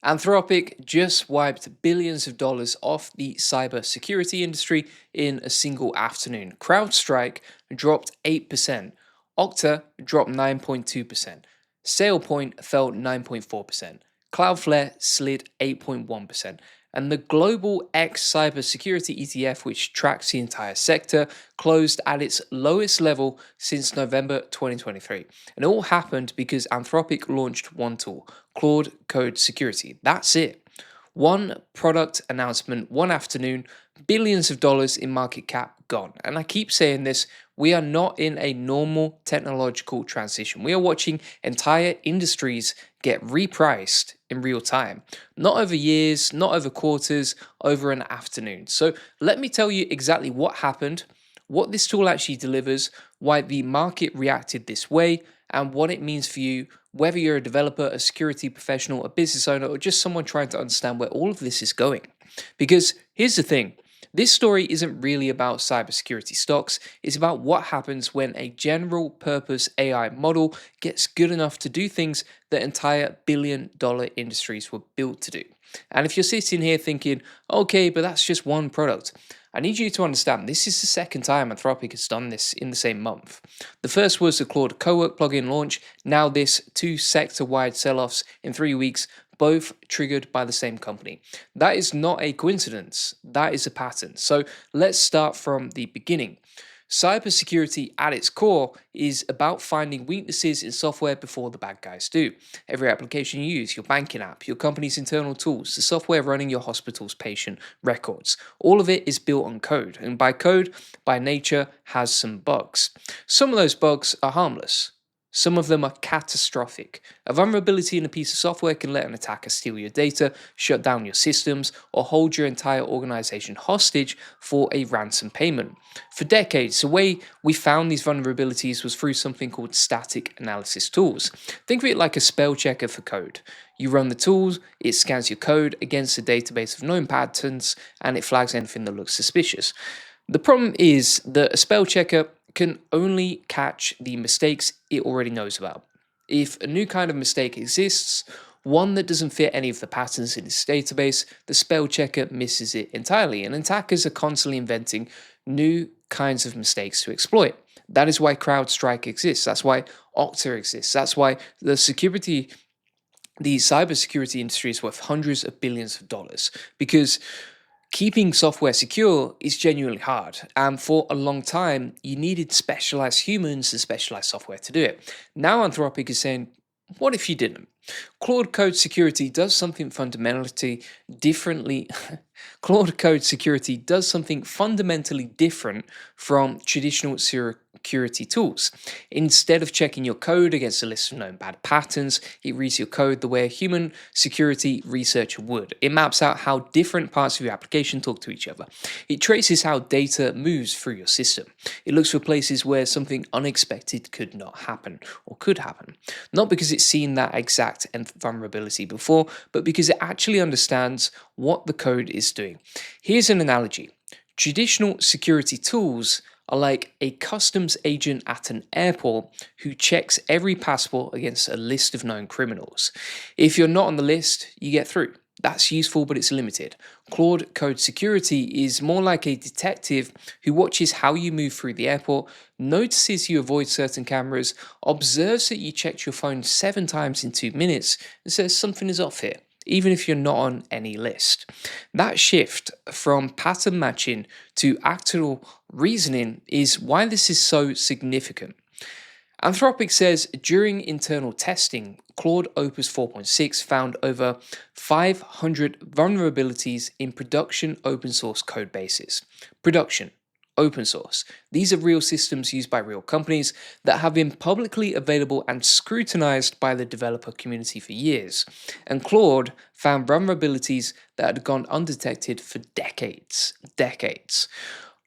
Anthropic just wiped billions of dollars off the cybersecurity industry in a single afternoon. CrowdStrike dropped 8%, Okta dropped 9.2%, SailPoint fell 9.4%, Cloudflare slid 8.1%, and the global X cybersecurity ETF, which tracks the entire sector, closed at its lowest level since November 2023. And it all happened because Anthropic launched one tool, Claude Code Security. That's it. One product announcement, one afternoon, billions of dollars in market cap gone. And I keep saying this, we are not in a normal technological transition. We are watching entire industries get repriced in real time, not over years, not over quarters, over an afternoon. So let me tell you exactly what happened, what this tool actually delivers, why the market reacted this way, and what it means for you, whether you're a developer, a security professional, a business owner, or just someone trying to understand where all of this is going. Because here's the thing, this story isn't really about cybersecurity stocks, it's about what happens when a general purpose AI model gets good enough to do things that entire billion-dollar industries were built to do. And if you're sitting here thinking, okay, but that's just one product, I need you to understand this is the second time Anthropic has done this in the same month. The first was the Claude Code plugin launch, now this two sector-wide sell-offs in 3 weeks, both triggered by the same company. That is not a coincidence, that is a pattern. So let's start from the beginning. Cybersecurity at its core is about finding weaknesses in software before the bad guys do. Every application you use, your banking app, your company's internal tools, the software running your hospital's patient records, all of it is built on code. And by code, by nature, has some bugs. Some of those bugs are harmless. Some of them are catastrophic. A vulnerability in a piece of software can let an attacker steal your data, shut down your systems, or hold your entire organization hostage for a ransom payment. For decades, the way we found these vulnerabilities was through something called static analysis tools. Think of it like a spell checker for code. You run the tools, it scans your code against a database of known patterns, and it flags anything that looks suspicious. The problem is that a spell checker can only catch the mistakes it already knows about. If a new kind of mistake exists, one that doesn't fit any of the patterns in its database, the spell checker misses it entirely, and attackers are constantly inventing new kinds of mistakes to exploit. That is why CrowdStrike exists. That's why Okta exists. That's why the cybersecurity industry is worth hundreds of billions of dollars, because keeping software secure is genuinely hard, and for a long time, you needed specialized humans and specialized software to do it. Now Anthropic is saying, what if you didn't? Claude Code Security does something fundamentally differently. Claude Code Security does something fundamentally different from traditional security tools. Instead of checking your code against a list of known bad patterns, it reads your code the way a human security researcher would. It maps out how different parts of your application talk to each other. It traces how data moves through your system. It looks for places where something unexpected could not happen or could happen. Not because it's seen that exact vulnerability before, but because it actually understands what the code is doing. Here's an analogy. Traditional security tools are like a customs agent at an airport who checks every passport against a list of known criminals. If you're not on the list, you get through. That's useful, but it's limited. Claude Code Security is more like a detective who watches how you move through the airport, notices you avoid certain cameras, observes that you checked your phone 7 times in 2 minutes, and says something is off here, even if you're not on any list. That shift from pattern matching to actual reasoning is why this is so significant. Anthropic says during internal testing, Claude Opus 4.6 found over 500 vulnerabilities in production open source code bases. Production, open source. These are real systems used by real companies that have been publicly available and scrutinized by the developer community for years. And Claude found vulnerabilities that had gone undetected for decades.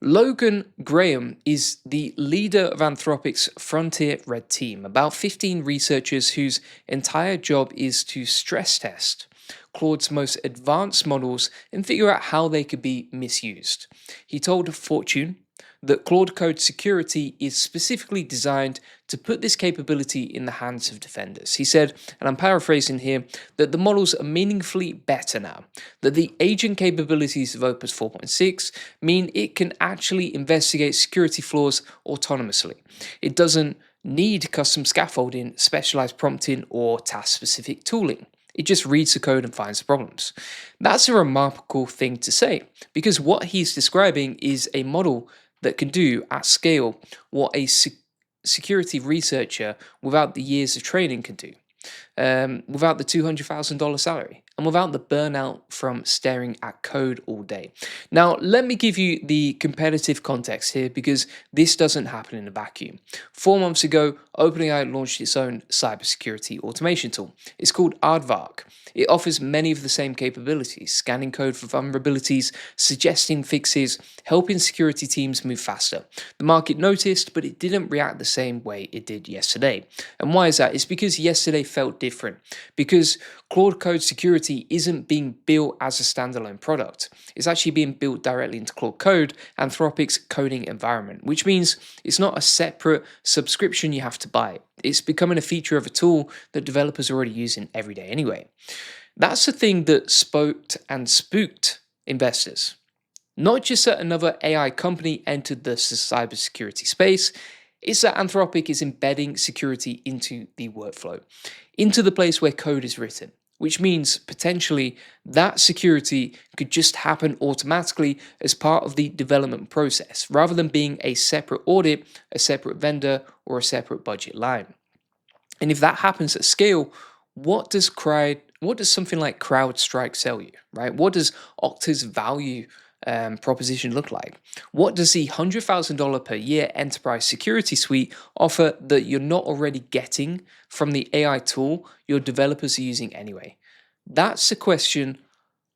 Logan Graham is the leader of Anthropic's Frontier Red Team, about 15 researchers whose entire job is to stress test Claude's most advanced models and figure out how they could be misused. He told Fortune, that Claude Code Security is specifically designed to put this capability in the hands of defenders. He said, and I'm paraphrasing here, that the models are meaningfully better now, that the agent capabilities of Opus 4.6 mean it can actually investigate security flaws autonomously. It doesn't need custom scaffolding, specialized prompting, or task-specific tooling. It just reads the code and finds the problems. That's a remarkable thing to say, because what he's describing is a model that can do at scale what a security researcher without the years of training can do, without the $200,000 salary, and without the burnout from staring at code all day. Now, let me give you the competitive context here, because this doesn't happen in a vacuum. 4 months ago, OpenAI launched its own cybersecurity automation tool. It's called Aardvark. It offers many of the same capabilities, scanning code for vulnerabilities, suggesting fixes, helping security teams move faster. The market noticed, but it didn't react the same way it did yesterday. And why is that? It's because yesterday felt different, because Claude Code Security isn't being built as a standalone product. It's actually being built directly into Claude Code, Anthropic's coding environment, which means it's not a separate subscription you have to buy. It's becoming a feature of a tool that developers are already using every day anyway. That's the thing that spooked investors. Not just that another AI company entered the cybersecurity space, it's that Anthropic is embedding security into the workflow, into the place where code is written, which means potentially that security could just happen automatically as part of the development process, rather than being a separate audit, a separate vendor, or a separate budget line. And if that happens at scale, what does something like CrowdStrike sell you, right? What does Okta's value proposition look like? What does the $100,000 per year enterprise security suite offer that you're not already getting from the AI tool your developers are using anyway? That's the question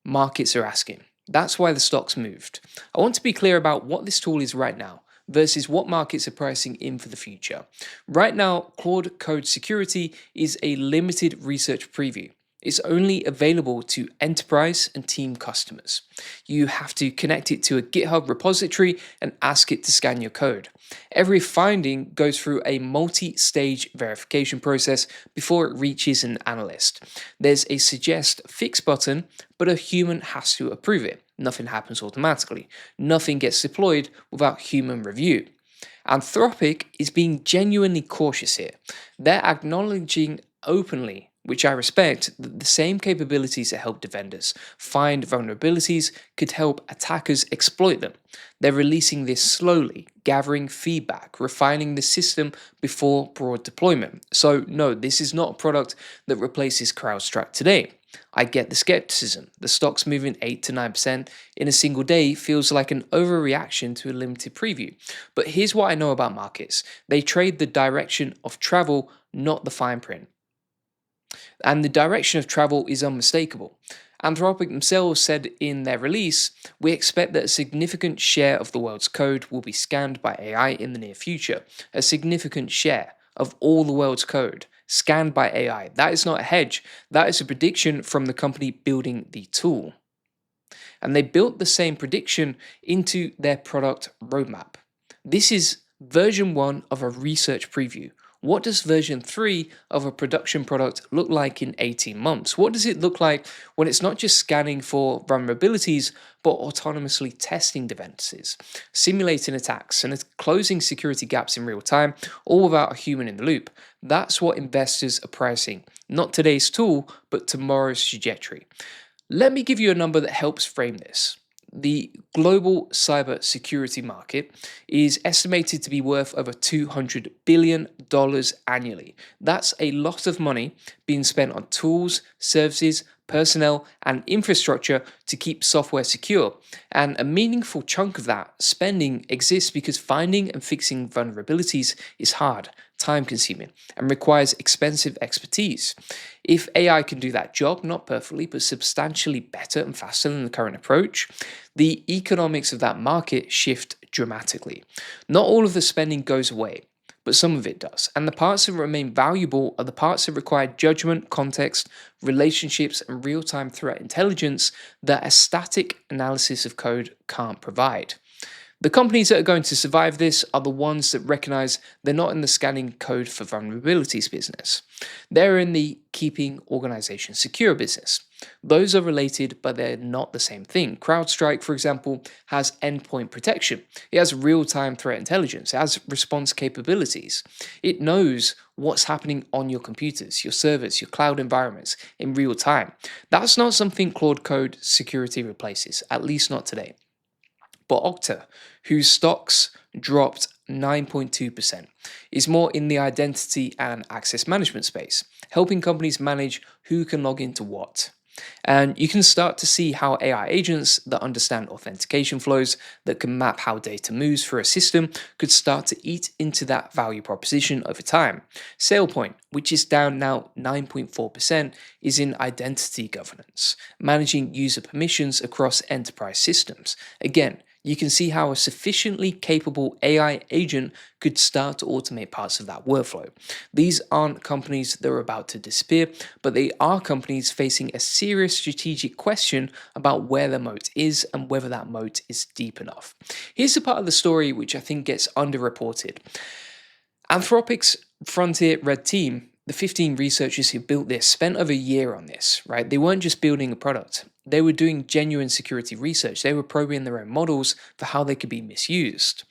markets are asking. That's why the stocks moved. I want to be clear about what this tool is right now versus what markets are pricing in for the future. Right now, Claude Code Security is a limited research preview. It's only available to enterprise and team customers. You have to connect it to a GitHub repository and ask it to scan your code. Every finding goes through a multi-stage verification process before it reaches an analyst. There's a suggest fix button, but a human has to approve it. Nothing happens automatically. Nothing gets deployed without human review. Anthropic is being genuinely cautious here. They're acknowledging openly, which I respect, that the same capabilities that help defenders find vulnerabilities could help attackers exploit them. They're releasing this slowly, gathering feedback, refining the system before broad deployment. So no, this is not a product that replaces CrowdStrike today. I get the skepticism. The stock's moving 8 to 9% in a single day feels like an overreaction to a limited preview. But here's what I know about markets. They trade the direction of travel, not the fine print. And the direction of travel is unmistakable. Anthropic themselves said in their release, "We expect that a significant share of the world's code will be scanned by AI in the near future." A significant share of all the world's code scanned by AI. That is not a hedge. That is a prediction from the company building the tool. And they built the same prediction into their product roadmap. This is version 1 of a research preview. What does version 3 of a production product look like in 18 months? What does it look like when it's not just scanning for vulnerabilities, but autonomously testing defenses, simulating attacks, and closing security gaps in real time, all without a human in the loop? That's what investors are pricing, not today's tool, but tomorrow's trajectory. Let me give you a number that helps frame this. The global cybersecurity market is estimated to be worth over $200 billion annually. That's a lot of money being spent on tools, services, personnel, and infrastructure to keep software secure. And a meaningful chunk of that spending exists because finding and fixing vulnerabilities is hard, time-consuming, and requires expensive expertise. If AI can do that job, not perfectly, but substantially better and faster than the current approach, the economics of that market shift dramatically. Not all of the spending goes away, but some of it does. And the parts that remain valuable are the parts that require judgment, context, relationships, and real-time threat intelligence that a static analysis of code can't provide. The companies that are going to survive this are the ones that recognize they're not in the scanning code for vulnerabilities business. They're in the keeping organizations secure business. Those are related, but they're not the same thing. CrowdStrike, for example, has endpoint protection. It has real-time threat intelligence. It has response capabilities. It knows what's happening on your computers, your servers, your cloud environments in real time. That's not something Claude Code Security replaces, at least not today. But Okta, whose stocks dropped 9.2%, is more in the identity and access management space, helping companies manage who can log into what. And you can start to see how AI agents that understand authentication flows, that can map how data moves through a system, could start to eat into that value proposition over time. SailPoint, which is down now 9.4%, is in identity governance, managing user permissions across enterprise systems. Again, you can see how a sufficiently capable AI agent could start to automate parts of that workflow. These aren't companies that are about to disappear, but they are companies facing a serious strategic question about where their moat is and whether that moat is deep enough. Here's the part of the story which I think gets underreported. Anthropic's Frontier Red Team, the 15 researchers who built this, spent over a year on this, right? They weren't just building a product. They were doing genuine security research. They were probing their own models for how they could be misused.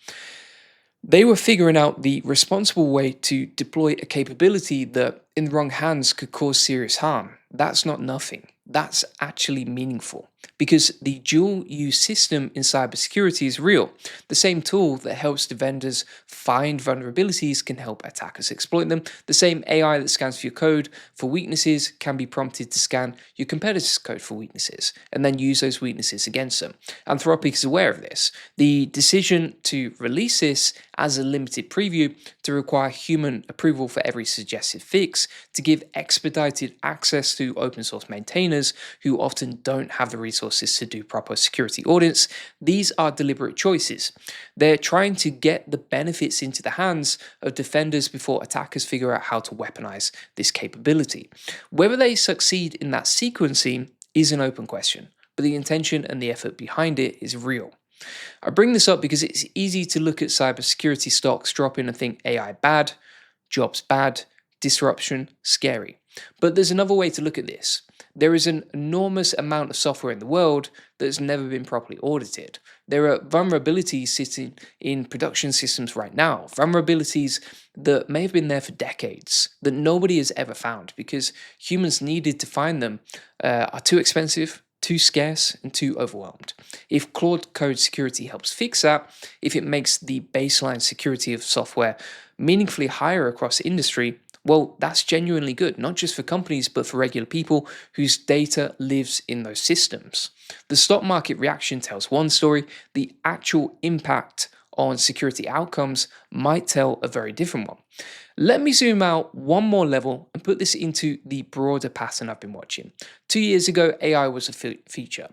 They were figuring out the responsible way to deploy a capability that, in the wrong hands, could cause serious harm. That's not nothing. That's actually meaningful, because the dual use system in cybersecurity is real. The same tool that helps defenders find vulnerabilities can help attackers exploit them. The same AI that scans for your code for weaknesses can be prompted to scan your competitor's code for weaknesses and then use those weaknesses against them. Anthropic is aware of this. The decision to release this as a limited preview, to require human approval for every suggested fix, to give expedited access to open source maintainers who often don't have the resources to do proper security audits, these are deliberate choices. They're trying to get the benefits into the hands of defenders before attackers figure out how to weaponize this capability. Whether they succeed in that sequencing is an open question, but the intention and the effort behind it is real. I bring this up because it's easy to look at cybersecurity stocks dropping and think AI bad, jobs bad, disruption scary. But there's another way to look at this. There is an enormous amount of software in the world that has never been properly audited. There are vulnerabilities sitting in production systems right now, vulnerabilities that may have been there for decades, that nobody has ever found because humans needed to find them, are too expensive, too scarce, and too overwhelmed. If Claude Code Security helps fix that, if it makes the baseline security of software meaningfully higher across the industry, well, that's genuinely good, not just for companies, but for regular people whose data lives in those systems. The stock market reaction tells one story, the actual impact on security outcomes might tell a very different one. Let me zoom out one more level and put this into the broader pattern I've been watching. 2 years ago, AI was a feature.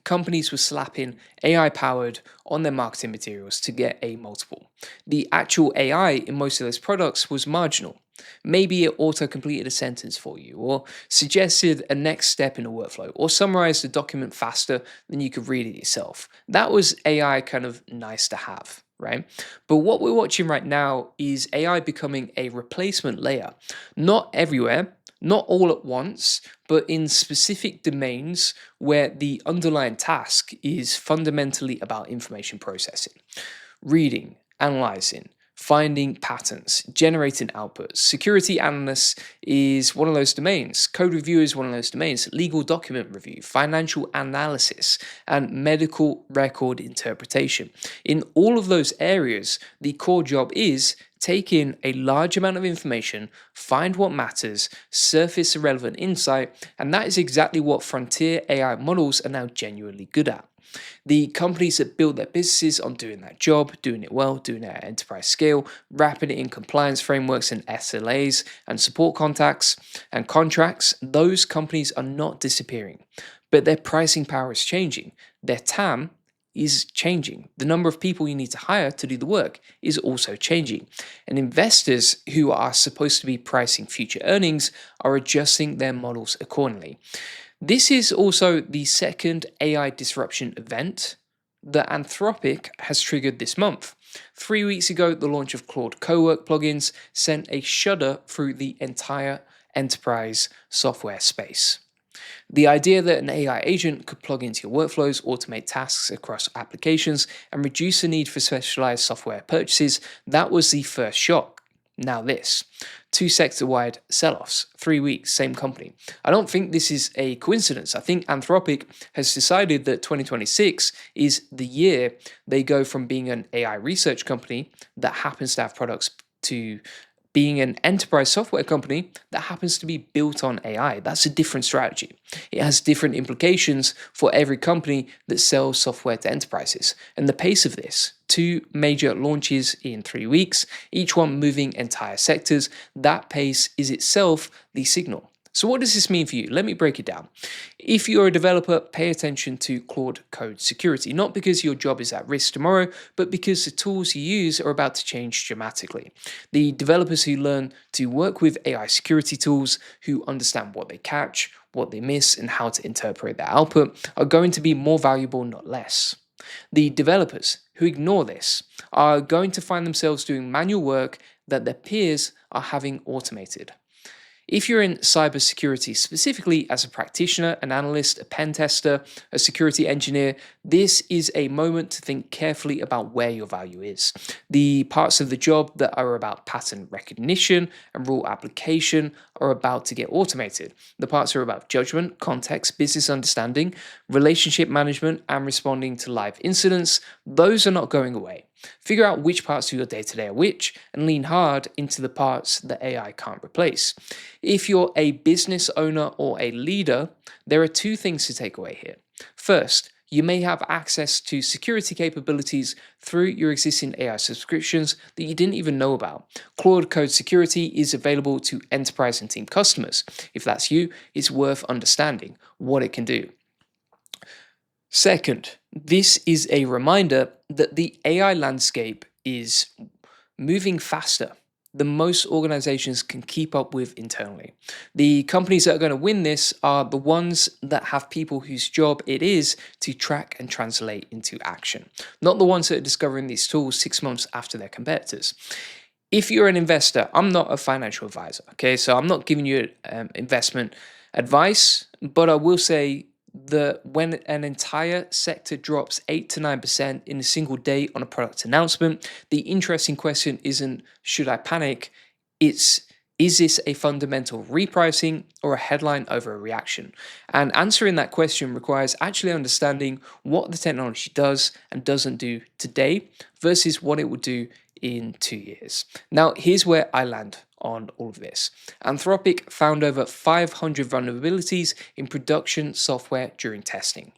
Companies were slapping AI powered on their marketing materials to get a multiple. The actual AI in most of those products was marginal. Maybe it auto-completed a sentence for you, or suggested a next step in a workflow, or summarized a document faster than you could read it yourself. That was AI kind of nice to have, right? But what we're watching right now is AI becoming a replacement layer. Not everywhere, not all at once, but in specific domains where the underlying task is fundamentally about information processing, reading, analyzing, finding patterns, generating outputs. Security analysts is one of those domains. Code review is one of those domains. Legal document review, financial analysis, and medical record interpretation. In all of those areas, the core job is take in a large amount of information, find what matters, surface a relevant insight, and that is exactly what frontier AI models are now genuinely good at. The companies that build their businesses on doing that job, doing it well, doing it at enterprise scale, wrapping it in compliance frameworks and SLAs and support contacts and contracts, those companies are not disappearing, but their pricing power is changing. Their TAM is changing. The number of people you need to hire to do the work is also changing. And investors who are supposed to be pricing future earnings are adjusting their models accordingly. This is also the second AI disruption event that Anthropic has triggered this month. 3 weeks ago, the launch of Claude Code plugins sent a shudder through the entire enterprise software space. The idea that an AI agent could plug into your workflows, automate tasks across applications, and reduce the need for specialized software purchases, that was the first shock. Now this. Two sector-wide sell-offs, 3 weeks, same company. I don't think this is a coincidence. I think Anthropic has decided that 2026 is the year they go from being an AI research company that happens to have products to being an enterprise software company that happens to be built on AI. That's a different strategy. It has different implications for every company that sells software to enterprises. And the pace of this, two major launches in 3 weeks, each one moving entire sectors, that pace is itself the signal. So what does this mean for you? Let me break it down. If you're a developer, pay attention to Claude Code Security, not because your job is at risk tomorrow, but because the tools you use are about to change dramatically. The developers who learn to work with AI security tools, who understand what they catch, what they miss, and how to interpret their output, are going to be more valuable, not less. The developers who ignore this are going to find themselves doing manual work that their peers are having automated. If you're in cybersecurity, specifically as a practitioner, an analyst, a pen tester, a security engineer, this is a moment to think carefully about where your value is. The parts of the job that are about pattern recognition and rule application are about to get automated. The parts are about judgment, context, business understanding, relationship management, and responding to live incidents. Those are not going away. Figure out which parts of your day-to-day are which, and lean hard into the parts that AI can't replace. If you're a business owner or a leader, there are two things to take away here. First, you may have access to security capabilities through your existing AI subscriptions that you didn't even know about. Claude Code Security is available to enterprise and team customers. If that's you, it's worth understanding what it can do. Second, this is a reminder that the AI landscape is moving faster than most organizations can keep up with internally. The companies that are going to win this are the ones that have people whose job it is to track and translate into action, not the ones that are discovering these tools 6 months after their competitors. If you're an investor, I'm not a financial advisor, okay? So I'm not giving you investment advice, but I will say that when an entire sector drops 8 to 9% in a single day on a product announcement, the interesting question isn't, should I panic? It's, is this a fundamental repricing or a headline over a reaction? And answering that question requires actually understanding what the technology does and doesn't do today versus what it would do in 2 years. Now, here's where I land on all of this. Anthropic found over 500 vulnerabilities in production software during testing.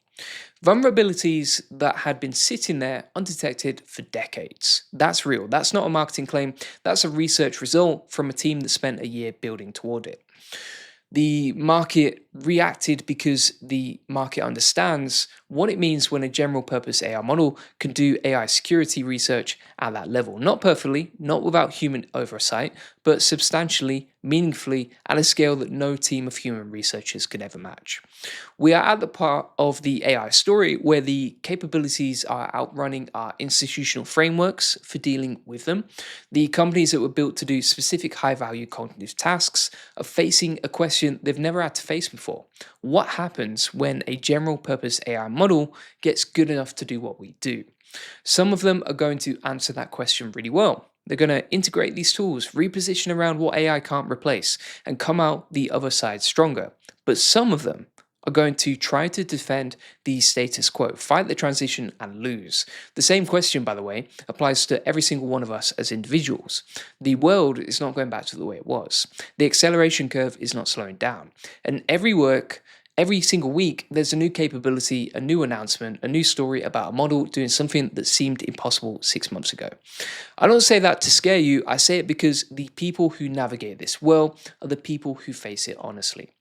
Vulnerabilities that had been sitting there undetected for decades. That's real. That's not a marketing claim. That's a research result from a team that spent a year building toward it. The market reacted because the market understands what it means when a general purpose AI model can do AI security research at that level. Not perfectly, not without human oversight, but substantially, meaningfully, at a scale that no team of human researchers could ever match. We are at the part of the AI story where the capabilities are outrunning our institutional frameworks for dealing with them. The companies that were built to do specific high-value cognitive tasks are facing a question they've never had to face before. What happens when a general-purpose AI model gets good enough to do what we do? Some of them are going to answer that question really well. They're going to integrate these tools, reposition around what AI can't replace, and come out the other side stronger. But some of them are going to try to defend the status quo, fight the transition, and lose. The same question, by the way, applies to every single one of us as individuals. The world is not going back to the way it was. The acceleration curve is not slowing down. And every single week, there's a new capability, a new announcement, a new story about a model doing something that seemed impossible 6 months ago. I don't say that to scare you, I say it because the people who navigate this well are the people who face it honestly,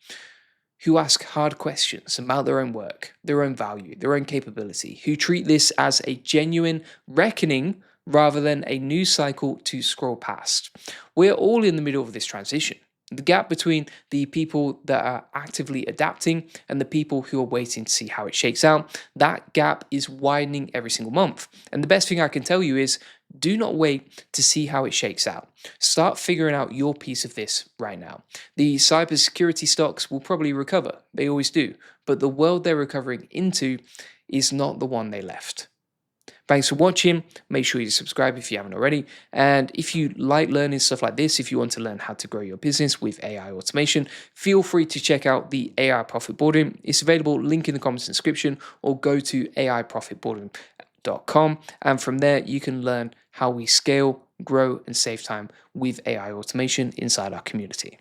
who ask hard questions about their own work, their own value, their own capability, who treat this as a genuine reckoning rather than a news cycle to scroll past. We're all in the middle of this transition. The gap between the people that are actively adapting and the people who are waiting to see how it shakes out, that gap is widening every single month. And the best thing I can tell you is do not wait to see how it shakes out. Start figuring out your piece of this right now. The cybersecurity stocks will probably recover, they always do, but the world they're recovering into is not the one they left. Thanks for watching. Make sure you subscribe if you haven't already. And if you like learning stuff like this, if you want to learn how to grow your business with AI automation, feel free to check out the AI Profit Boardroom. It's available, link in the comments description, or go to aiprofitboardroom.com. And from there, you can learn how we scale, grow, and save time with AI automation inside our community.